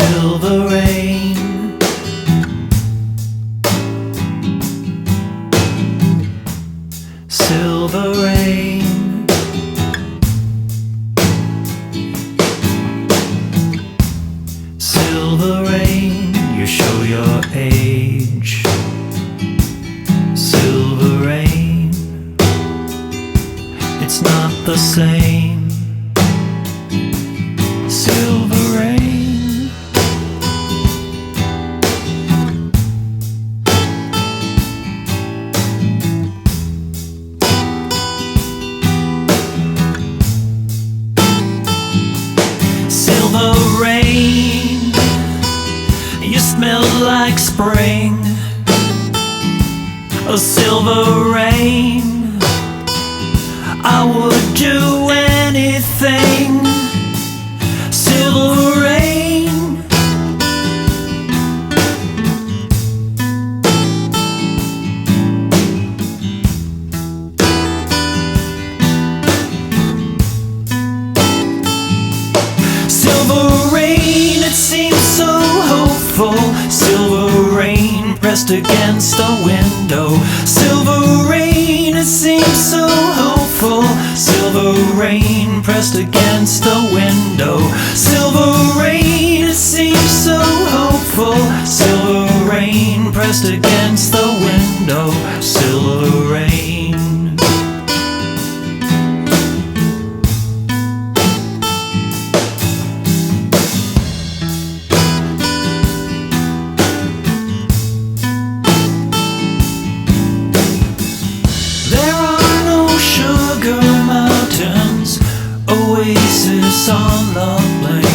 Silver rain, silver rain, silver rain, you show your age. Silver rain, it's not the same. Silver rain, silver rain, you smell like spring. Oh, silver rain, I would do anything. Silver rain, silver rain, it seems so hopeful. Silver rain pressed against a window. Silver rain, it seems so hopeful. Silver rain pressed against a window. Silver rain, it seems so hopeful. Silver rain pressed against the window. Silver rain, there are no sugar mountains, oasis on the plain.